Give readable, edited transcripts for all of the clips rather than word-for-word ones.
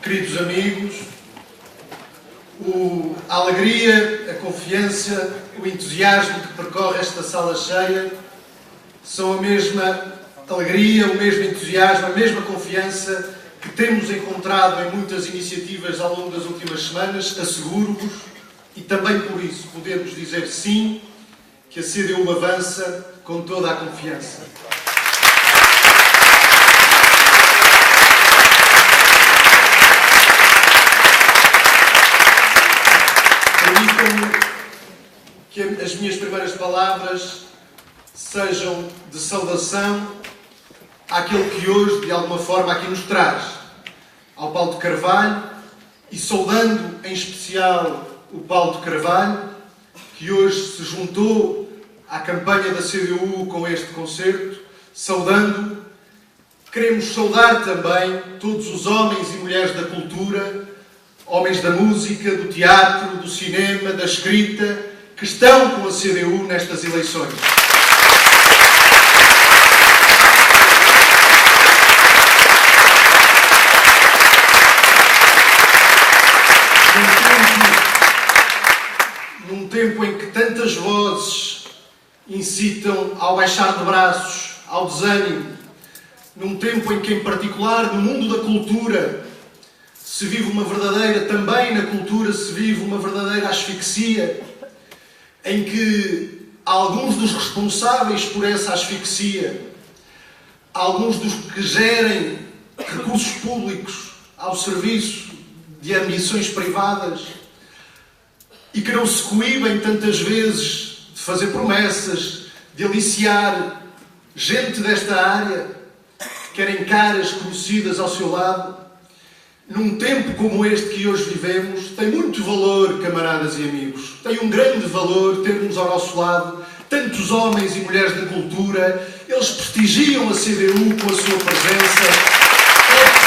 queridos amigos, a alegria, a confiança, o entusiasmo que percorre esta sala cheia são a mesma alegria, o mesmo entusiasmo, a mesma confiança que temos encontrado em muitas iniciativas ao longo das últimas semanas. Asseguro-vos, e também por isso podemos dizer sim, que a CDU avança com toda a confiança. Permitam-me que as minhas primeiras palavras sejam de saudação àquele que hoje, de alguma forma, aqui nos traz, ao Paulo de Carvalho, e saudando em especial o Paulo de Carvalho, que hoje se juntou à campanha da CDU com este concerto, saudando, queremos saudar também todos os homens e mulheres da cultura, homens da música, do teatro, do cinema, da escrita, que estão com a CDU nestas eleições. Num tempo em que tantas vozes incitam ao baixar de braços, ao desânimo, num tempo em que, em particular, no mundo da cultura, se vive uma verdadeira, também na cultura, se vive uma verdadeira asfixia, em que alguns dos responsáveis por essa asfixia, alguns dos que gerem recursos públicos ao serviço de ambições privadas e que não se coíbem tantas vezes de fazer promessas, de aliciar gente desta área, que querem caras conhecidas ao seu lado, num tempo como este que hoje vivemos, tem muito valor, camaradas e amigos. Tem um grande valor termos ao nosso lado tantos homens e mulheres da cultura. Eles prestigiam a CDU com a sua presença.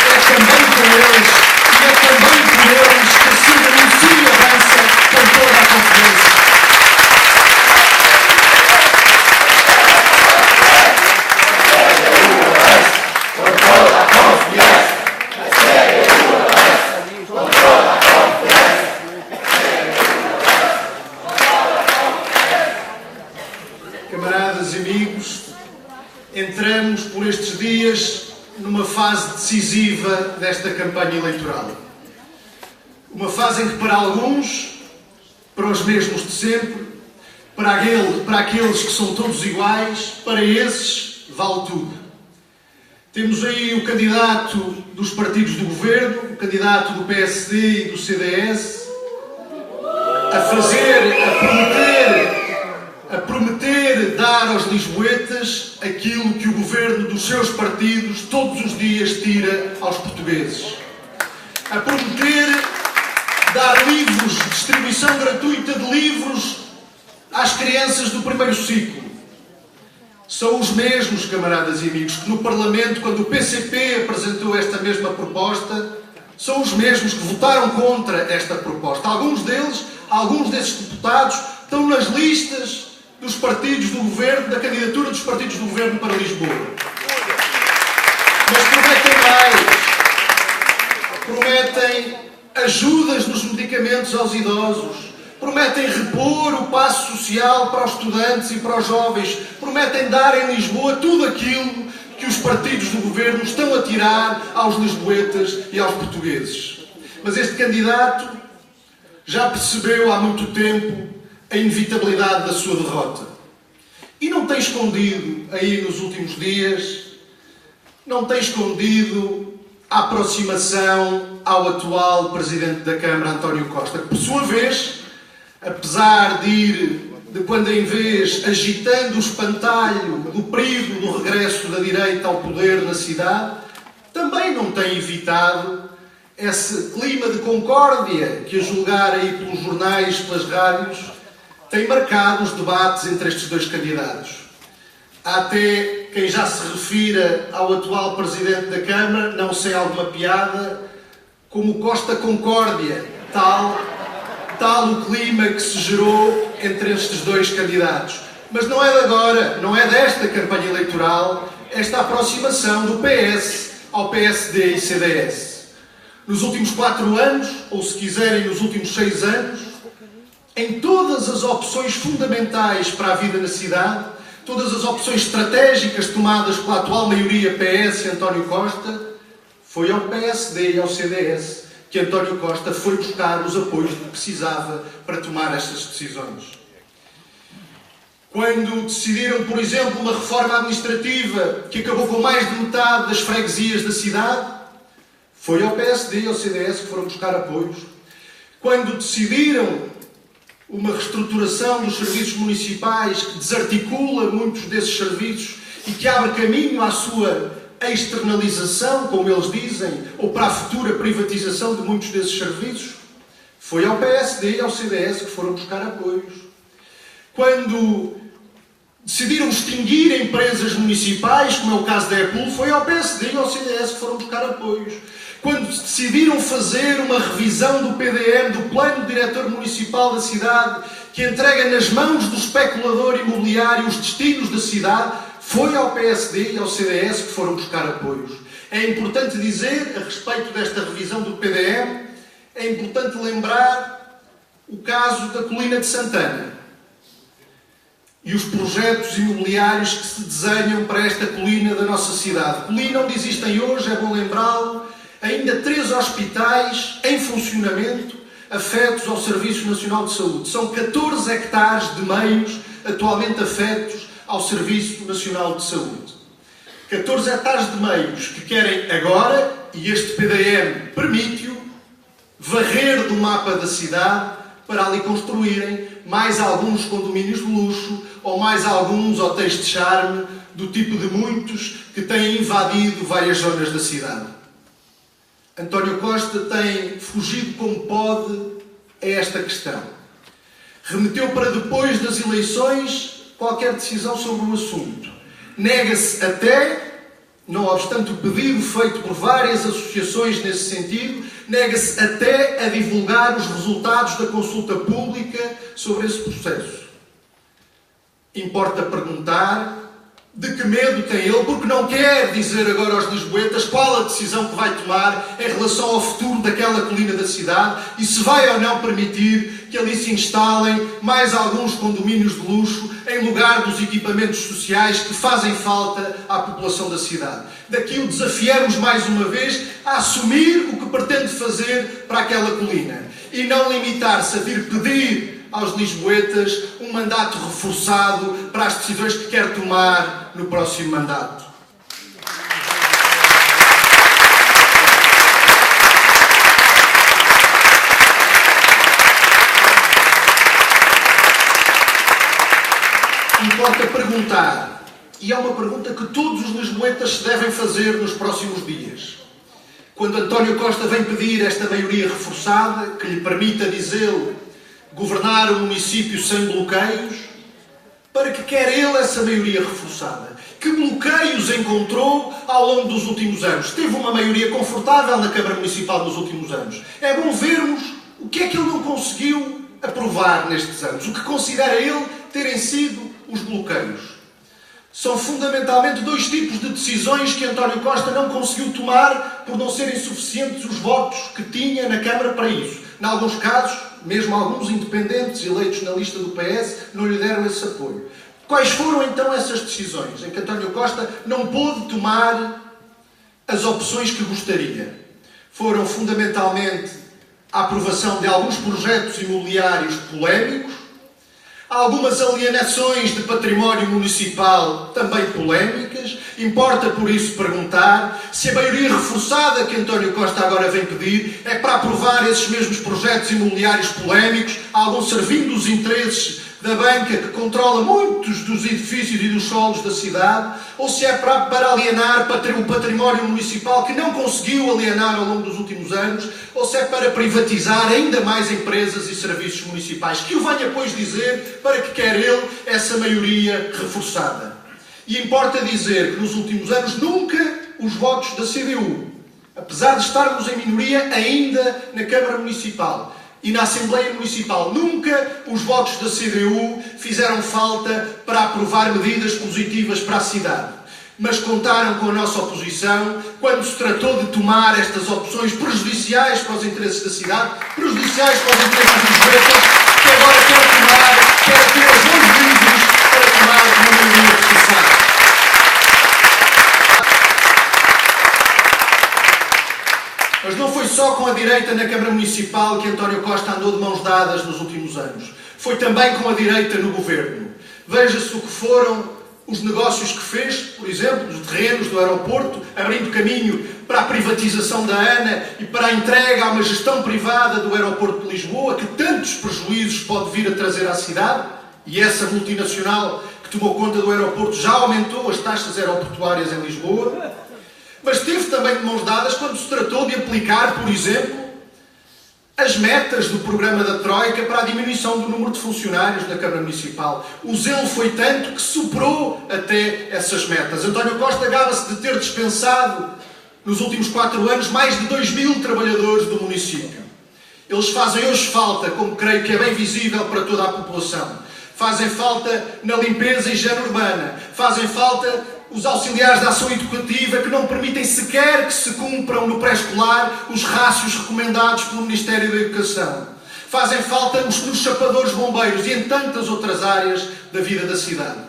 É também com eles, e é também por eles que a CDU se avança com toda a confiança. Camaradas e amigos, entramos por estes dias numa fase decisiva desta campanha eleitoral. Uma fase em que, para alguns, para os mesmos de sempre, para aqueles que são todos iguais, para esses vale tudo. Temos aí o candidato dos partidos do governo, o candidato do PSD e do CDS, a prometer dar aos lisboetas aquilo que o governo dos seus partidos todos os dias tira aos portugueses. A prometer dar livros, distribuição gratuita de livros às crianças do primeiro ciclo. São os mesmos, camaradas e amigos, que no Parlamento, quando o PCP apresentou esta mesma proposta, são os mesmos que votaram contra esta proposta. Alguns desses deputados estão nas listas dos partidos do governo, da candidatura dos partidos do governo para Lisboa. Mas prometem mais. Prometem ajudas nos medicamentos aos idosos, prometem repor o passo social para os estudantes e para os jovens, prometem dar em Lisboa tudo aquilo que os partidos do governo estão a tirar aos lisboetas e aos portugueses. Mas este candidato já percebeu há muito tempo a inevitabilidade da sua derrota. E não tem escondido aí nos últimos dias, não tem escondido a aproximação ao atual Presidente da Câmara, António Costa, que por sua vez, apesar de ir de quando em vez agitando o espantalho do perigo do regresso da direita ao poder na cidade, também não tem evitado esse clima de concórdia que, a julgar aí pelos jornais, pelas rádios, tem marcado os debates entre estes dois candidatos. Há até quem já se refira ao atual Presidente da Câmara, não sem alguma piada, como Costa Concórdia, tal o clima que se gerou entre estes dois candidatos. Mas não é de agora, não é desta campanha eleitoral, esta aproximação do PS ao PSD e CDS. nos últimos 4 anos, ou se quiserem, nos últimos 6 anos, em todas as opções fundamentais para a vida na cidade, todas as opções estratégicas tomadas pela atual maioria PS e António Costa, foi ao PSD e ao CDS que António Costa foi buscar os apoios que precisava para tomar estas decisões. Quando decidiram, por exemplo, uma reforma administrativa que acabou com mais de metade das freguesias da cidade, foi ao PSD e ao CDS que foram buscar apoios. Quando decidiram uma reestruturação dos serviços municipais que desarticula muitos desses serviços e que abre caminho à sua externalização, como eles dizem, ou para a futura privatização de muitos desses serviços, foi ao PSD e ao CDS que foram buscar apoios. Quando decidiram extinguir empresas municipais, como é o caso da EPUL, foi ao PSD e ao CDS que foram buscar apoios. Quando decidiram fazer uma revisão do PDM, do Plano Diretor Municipal da cidade, que entrega nas mãos do especulador imobiliário os destinos da cidade, foi ao PSD e ao CDS que foram buscar apoios. É importante dizer, a respeito desta revisão do PDM, é importante lembrar o caso da Colina de Santana e os projetos imobiliários que se desenham para esta colina da nossa cidade. Colina onde existem hoje, é bom lembrá-lo, ainda 3 hospitais em funcionamento, afetos ao Serviço Nacional de Saúde. São 14 hectares de meios atualmente afetos ao Serviço Nacional de Saúde. 14 hectares de meios que querem agora, e este PDM permite-o, varrer do mapa da cidade para ali construírem mais alguns condomínios de luxo ou mais alguns hotéis de charme, do tipo de muitos que têm invadido várias zonas da cidade. António Costa tem fugido como pode a esta questão. Remeteu para depois das eleições qualquer decisão sobre o assunto. Nega-se até, não obstante o pedido feito por várias associações nesse sentido, nega-se até a divulgar os resultados da consulta pública sobre esse processo. Importa perguntar de que medo tem ele, porque não quer dizer agora aos lisboetas qual a decisão que vai tomar em relação ao futuro daquela colina da cidade e se vai ou não permitir que ali se instalem mais alguns condomínios de luxo em lugar dos equipamentos sociais que fazem falta à população da cidade. Daqui o desafiamos mais uma vez a assumir o que pretende fazer para aquela colina e não limitar-se a vir pedir aos lisboetas um mandato reforçado para as decisões que quer tomar no próximo mandato. Importa perguntar, e é uma pergunta que todos os lisboetas se devem fazer nos próximos dias. Quando António Costa vem pedir esta maioria reforçada, que lhe permita, diz ele, governar o município sem bloqueios, para que quer ele essa maioria reforçada? Que bloqueios encontrou ao longo dos últimos anos? Teve uma maioria confortável na Câmara Municipal nos últimos anos. É bom vermos o que é que ele não conseguiu aprovar nestes anos, o que considera ele terem sido os bloqueios. São fundamentalmente 2 tipos de decisões que António Costa não conseguiu tomar por não serem suficientes os votos que tinha na Câmara para isso. Em alguns casos, mesmo alguns independentes eleitos na lista do PS não lhe deram esse apoio. Quais foram então essas decisões em que António Costa não pôde tomar as opções que gostaria? Foram fundamentalmente a aprovação de alguns projetos imobiliários polémicos, algumas alienações de património municipal também polémicas. Importa por isso perguntar se a maioria reforçada que António Costa agora vem pedir é para aprovar esses mesmos projetos imobiliários polémicos, alguns servindo os interesses da banca que controla muitos dos edifícios e dos solos da cidade, ou se é para alienar o património municipal que não conseguiu alienar ao longo dos últimos anos, ou se é para privatizar ainda mais empresas e serviços municipais. Que o venha, pois, dizer para que quer ele essa maioria reforçada. E importa dizer que nos últimos anos nunca os votos da CDU, apesar de estarmos em minoria ainda na Câmara Municipal e na Assembleia Municipal, nunca os votos da CDU fizeram falta para aprovar medidas positivas para a cidade. Mas contaram com a nossa oposição quando se tratou de tomar estas opções prejudiciais para os interesses da cidade, prejudiciais para os interesses dos lisboetas, que agora quer ter as mãos livres para tomar uma maioria necessária. Mas não foi só com a direita na Câmara Municipal que António Costa andou de mãos dadas nos últimos anos. Foi também com a direita no governo. Veja-se o que foram os negócios que fez, por exemplo, os terrenos do aeroporto, abrindo caminho para a privatização da ANA e para a entrega a uma gestão privada do aeroporto de Lisboa, que tantos prejuízos pode vir a trazer à cidade. E essa multinacional que tomou conta do aeroporto já aumentou as taxas aeroportuárias em Lisboa. Mas esteve também de mãos dadas quando se tratou de aplicar, por exemplo, as metas do programa da Troika para a diminuição do número de funcionários da Câmara Municipal. O zelo foi tanto que superou até essas metas. António Costa gaba-se de ter dispensado, nos últimos 4 anos, mais de 2.000 trabalhadores do município. Eles fazem hoje falta, como creio que é bem visível para toda a população. Fazem falta na limpeza e higiene urbana. Fazem falta os auxiliares da ação educativa que não permitem sequer que se cumpram no pré-escolar os rácios recomendados pelo Ministério da Educação. Fazem falta os chapadores bombeiros e em tantas outras áreas da vida da cidade.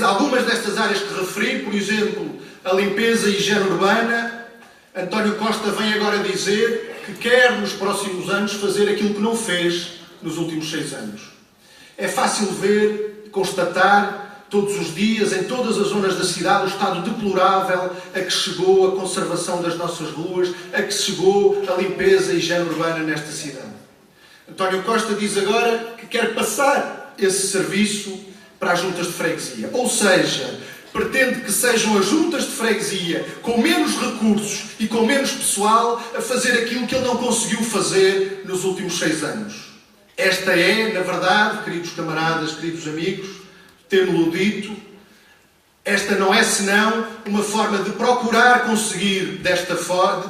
Algumas destas áreas que referi, por exemplo, a limpeza e higiene urbana, António Costa vem agora dizer que quer nos próximos anos fazer aquilo que não fez nos últimos 6 anos. É fácil ver, constatar, todos os dias, em todas as zonas da cidade, o estado deplorável a que chegou a conservação das nossas ruas, a que chegou a limpeza e higiene urbana nesta cidade. António Costa diz agora que quer passar esse serviço para as juntas de freguesia. Ou seja, pretende que sejam as juntas de freguesia, com menos recursos e com menos pessoal, a fazer aquilo que ele não conseguiu fazer nos últimos 6 anos. Esta é, na verdade, queridos camaradas, queridos amigos, tendo-lo dito, esta não é senão uma forma de procurar conseguir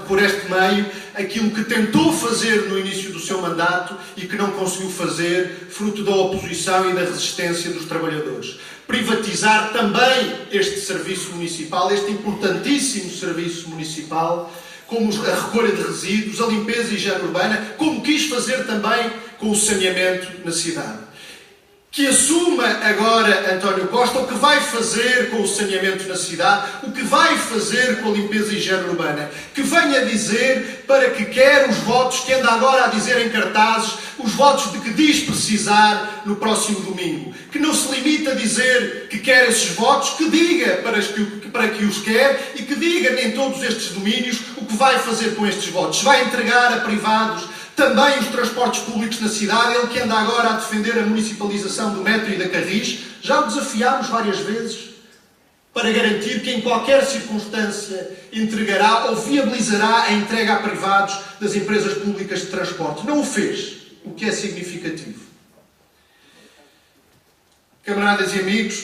por este meio aquilo que tentou fazer no início do seu mandato e que não conseguiu fazer, fruto da oposição e da resistência dos trabalhadores. Privatizar também este serviço municipal, este importantíssimo serviço municipal, como a recolha de resíduos, a limpeza e higiene urbana, como quis fazer também com o saneamento na cidade. Que assuma agora António Costa o que vai fazer com o saneamento na cidade, o que vai fazer com a limpeza e higiene urbana. Que venha dizer para que quer os votos que anda agora a dizer em cartazes, os votos de que diz precisar no próximo domingo. Que não se limite a dizer que quer esses votos, que diga para que os quer e que diga em todos estes domínios o que vai fazer com estes votos. Vai entregar a privados também os transportes públicos na cidade, ele que anda agora a defender a municipalização do metro e da Carris. Já o desafiámos várias vezes para garantir que em qualquer circunstância entregará ou viabilizará a entrega a privados das empresas públicas de transporte. Não o fez, o que é significativo. Camaradas e amigos,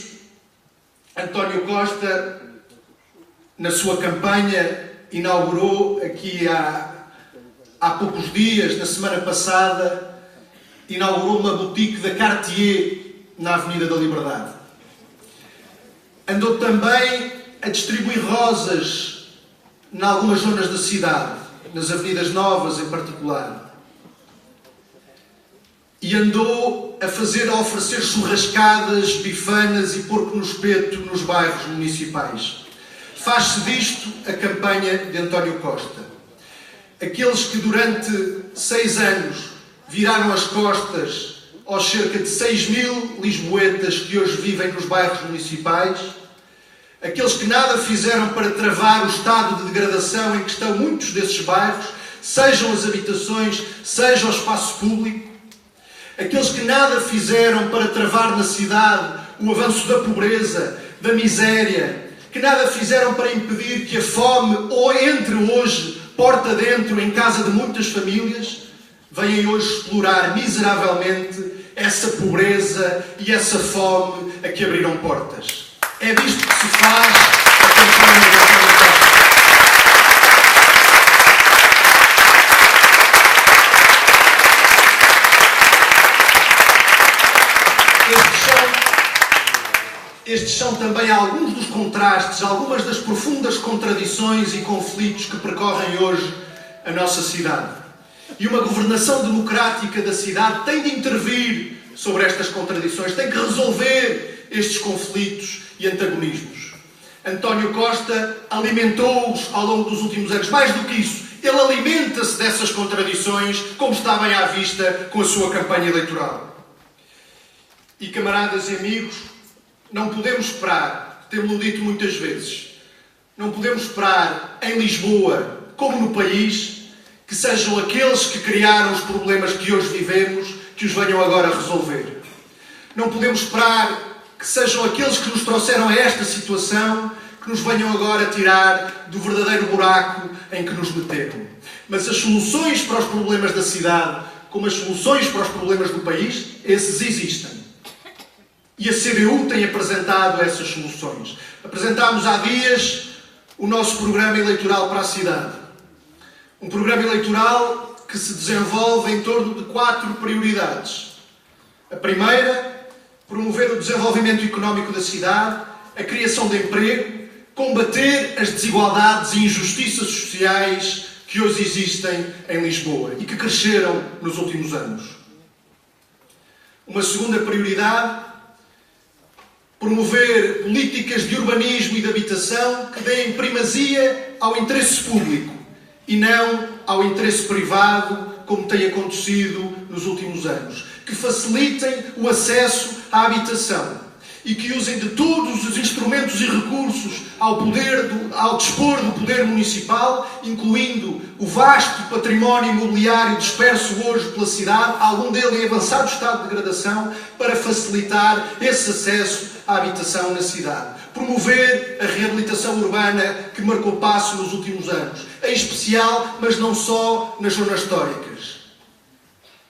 António Costa, na sua campanha, inaugurou aqui há poucos dias, na semana passada, inaugurou uma boutique da Cartier na Avenida da Liberdade. Andou também a distribuir rosas em algumas zonas da cidade, nas avenidas novas em particular. E andou a oferecer churrascadas, bifanas e porco no espeto nos bairros municipais. Faz-se disto a campanha de António Costa. Aqueles que durante 6 anos viraram as costas aos cerca de 6.000 lisboetas que hoje vivem nos bairros municipais, aqueles que nada fizeram para travar o estado de degradação em que estão muitos desses bairros, sejam as habitações, seja o espaço público, aqueles que nada fizeram para travar na cidade o avanço da pobreza, da miséria, que nada fizeram para impedir que a fome ou entre hoje porta dentro, em casa de muitas famílias, vêm hoje explorar miseravelmente essa pobreza e essa fome a que abriram portas. É disto que se faz a campanha da António Costa. estes são também alguns dos contrastes, algumas das profundas contradições e conflitos que percorrem hoje a nossa cidade. E uma governação democrática da cidade tem de intervir sobre estas contradições, tem que resolver estes conflitos e antagonismos. António Costa alimentou-os ao longo dos últimos anos. Mais do que isso, ele alimenta-se dessas contradições, como está bem à vista com a sua campanha eleitoral. E, camaradas e amigos, não podemos esperar, temos-lo dito muitas vezes, não podemos esperar em Lisboa, como no país, que sejam aqueles que criaram os problemas que hoje vivemos, que os venham agora resolver. Não podemos esperar que sejam aqueles que nos trouxeram a esta situação, que nos venham agora tirar do verdadeiro buraco em que nos meteram. Mas as soluções para os problemas da cidade, como as soluções para os problemas do país, esses existem. E a CDU tem apresentado essas soluções. Apresentámos há dias o nosso programa eleitoral para a cidade. Um programa eleitoral que se desenvolve em torno de 4 prioridades. A primeira, promover o desenvolvimento económico da cidade, a criação de emprego, combater as desigualdades e injustiças sociais que hoje existem em Lisboa e que cresceram nos últimos anos. Uma segunda prioridade, promover políticas de urbanismo e de habitação que deem primazia ao interesse público e não ao interesse privado, como tem acontecido nos últimos anos. Que facilitem o acesso à habitação e que usem de todos os instrumentos e recursos ao dispor do poder municipal, incluindo o vasto património imobiliário disperso hoje pela cidade, algum dele em avançado estado de degradação, para facilitar esse acesso à habitação na cidade. Promover a reabilitação urbana que marcou passo nos últimos anos, em especial, mas não só, nas zonas históricas.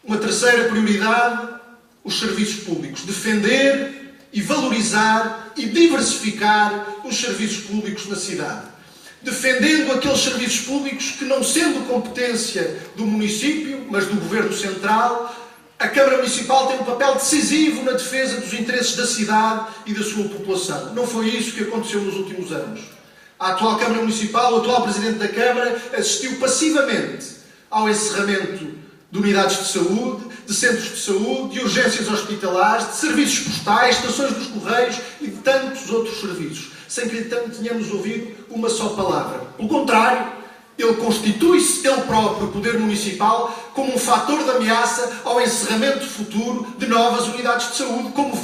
Uma terceira prioridade, os serviços públicos. Defender e valorizar e diversificar os serviços públicos na cidade. Defendendo aqueles serviços públicos que, não sendo competência do município, mas do Governo Central, a Câmara Municipal tem um papel decisivo na defesa dos interesses da cidade e da sua população. Não foi isso que aconteceu nos últimos anos. A atual Câmara Municipal, o atual Presidente da Câmara, assistiu passivamente ao encerramento de unidades de saúde, de centros de saúde, de urgências hospitalares, de serviços postais, estações dos Correios e de tantos outros serviços, sem que lhe tenhamos ouvido uma só palavra. Pelo contrário, ele constitui-se, ele próprio, o Poder Municipal, como um fator de ameaça ao encerramento futuro de novas unidades de saúde, como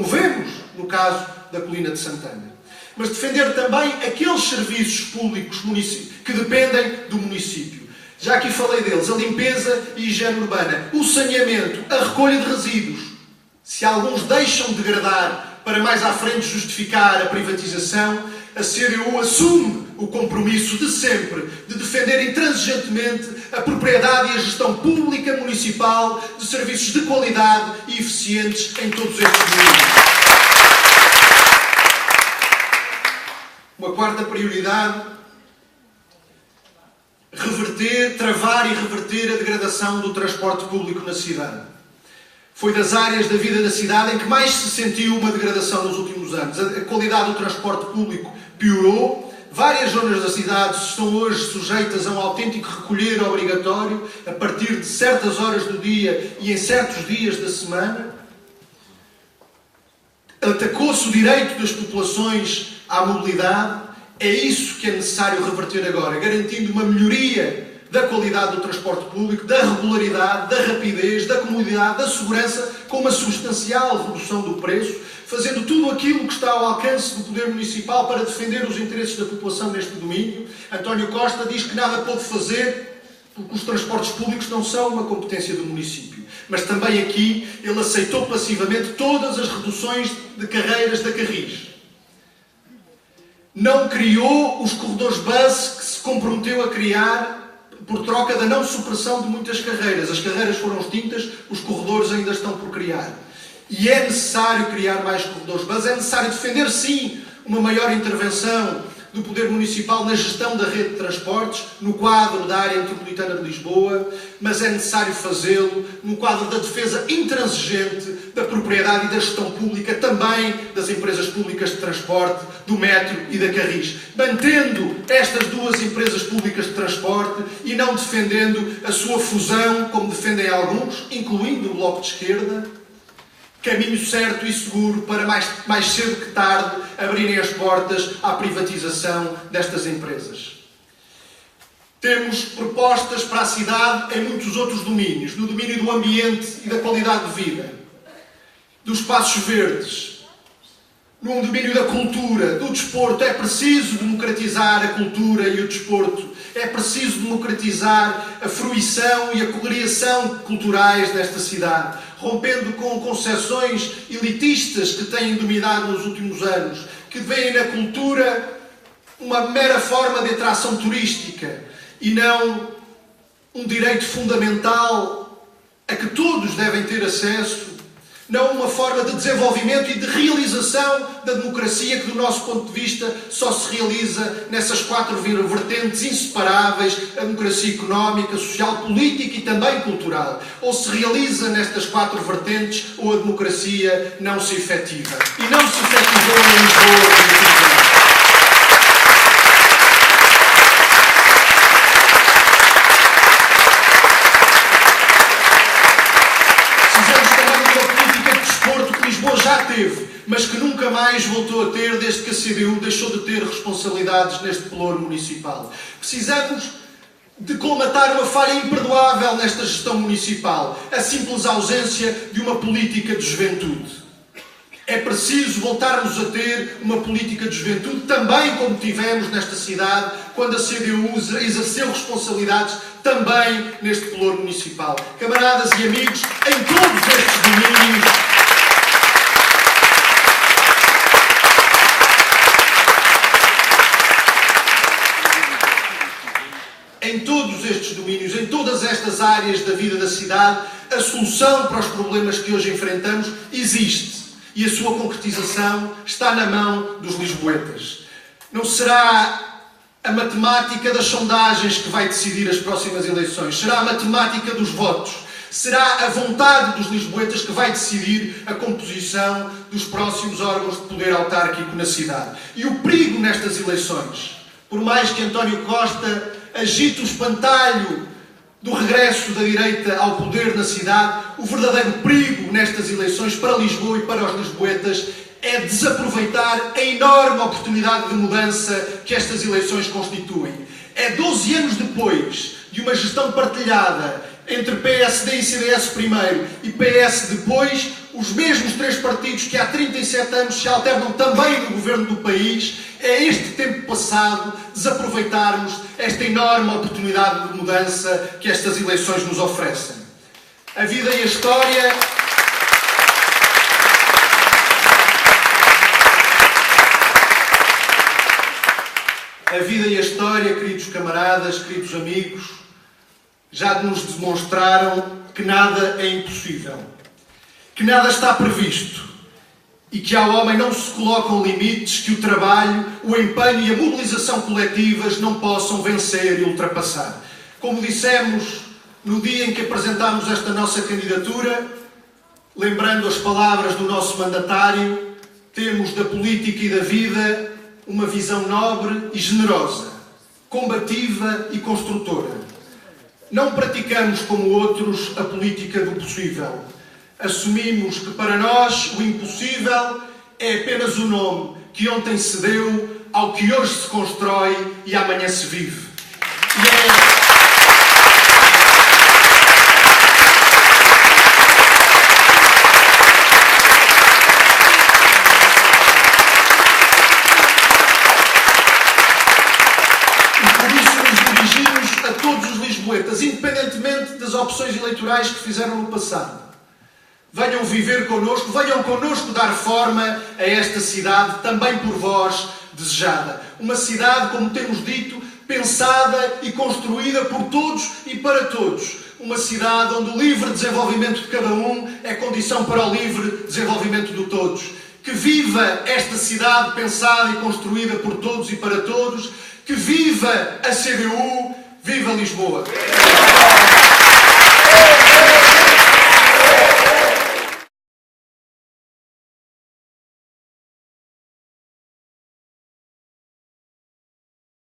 vemos no caso da Colina de Santana. Mas defender também aqueles serviços públicos que dependem do município. Já aqui falei deles, a limpeza e higiene urbana, o saneamento, a recolha de resíduos. Se alguns deixam de degradar para mais à frente justificar a privatização, a CDU assume o compromisso de sempre de defender intransigentemente a propriedade e a gestão pública municipal de serviços de qualidade e eficientes em todos estes domínios. Uma quarta prioridade, travar e reverter a degradação do transporte público na cidade. Foi das áreas da vida da cidade em que mais se sentiu uma degradação nos últimos anos. A qualidade do transporte público piorou. Várias zonas da cidade estão hoje sujeitas a um autêntico recolher obrigatório a partir de certas horas do dia e em certos dias da semana. Atacou-se o direito das populações à mobilidade. É isso que é necessário reverter agora, garantindo uma melhoria da qualidade do transporte público, da regularidade, da rapidez, da comodidade, da segurança, com uma substancial redução do preço, fazendo tudo aquilo que está ao alcance do Poder Municipal para defender os interesses da população neste domínio. António Costa diz que nada pode fazer porque os transportes públicos não são uma competência do município. Mas também aqui ele aceitou passivamente todas as reduções de carreiras da Carris. Não criou os corredores bus que se comprometeu a criar por troca da não supressão de muitas carreiras. As carreiras foram extintas, os corredores ainda estão por criar. E é necessário criar mais corredores bus, é necessário defender, sim, uma maior intervenção do poder municipal na gestão da rede de transportes, no quadro da área metropolitana de Lisboa, mas é necessário fazê-lo no quadro da defesa intransigente da propriedade e da gestão pública, também das empresas públicas de transporte, do metro e da Carris, mantendo estas duas empresas públicas de transporte e não defendendo a sua fusão, como defendem alguns, incluindo o Bloco de Esquerda, caminho certo e seguro para mais cedo que tarde abrirem as portas à privatização destas empresas. Temos propostas para a cidade em muitos outros domínios, no domínio do ambiente e da qualidade de vida, dos espaços verdes, no domínio da cultura, do desporto. É preciso democratizar a cultura e o desporto. É preciso democratizar a fruição e a congregação culturais desta cidade, rompendo com concepções elitistas que têm dominado nos últimos anos, que veem na cultura uma mera forma de atração turística e não um direito fundamental a que todos devem ter acesso, não uma forma de desenvolvimento e de realização da democracia que, do nosso ponto de vista, só se realiza nessas 4 vertentes inseparáveis: a democracia económica, social, política e também cultural. Ou se realiza nestas 4 vertentes, ou a democracia não se efetiva. E não se efetivou em Lisboa. Já teve, mas que nunca mais voltou a ter desde que a CDU deixou de ter responsabilidades neste pelouro municipal. Precisamos de colmatar uma falha imperdoável nesta gestão municipal: a simples ausência de uma política de juventude. É preciso voltarmos a ter uma política de juventude, também como tivemos nesta cidade, quando a CDU exerceu responsabilidades também neste pelouro municipal. Camaradas e amigos, em todos estes domínios, em todas estas áreas da vida da cidade, a solução para os problemas que hoje enfrentamos existe. E a sua concretização está na mão dos lisboetas. Não será a matemática das sondagens que vai decidir as próximas eleições. Será a matemática dos votos. Será a vontade dos lisboetas que vai decidir a composição dos próximos órgãos de poder autárquico na cidade. E o perigo nestas eleições, por mais que António Costa agite o espantalho do regresso da direita ao poder na cidade, o verdadeiro perigo nestas eleições para Lisboa e para os lisboetas é desaproveitar a enorme oportunidade de mudança que estas eleições constituem. É 12 anos depois de uma gestão partilhada entre PSD e CDS primeiro e PS depois, os mesmos 3 partidos que há 37 anos se alternam também no governo do país. É este tempo passado desaproveitarmos esta enorme oportunidade de mudança que estas eleições nos oferecem. A vida e a história queridos camaradas, queridos amigos, já nos demonstraram que nada é impossível, que nada está previsto e que ao homem não se colocam limites que o trabalho, o empenho e a mobilização coletivas não possam vencer e ultrapassar. Como dissemos no dia em que apresentámos esta nossa candidatura, lembrando as palavras do nosso mandatário, temos da política e da vida uma visão nobre e generosa, combativa e construtora. Não praticamos como outros a política do possível. Assumimos que para nós o impossível é apenas o nome que ontem se deu ao que hoje se constrói e amanhã se vive. Independentemente das opções eleitorais que fizeram no passado. Venham viver connosco, venham connosco dar forma a esta cidade, também por vós desejada. Uma cidade, como temos dito, pensada e construída por todos e para todos. Uma cidade onde o livre desenvolvimento de cada um é condição para o livre desenvolvimento de todos. que viva esta cidade pensada e construída por todos e para todos, que viva a CDU, viva Lisboa!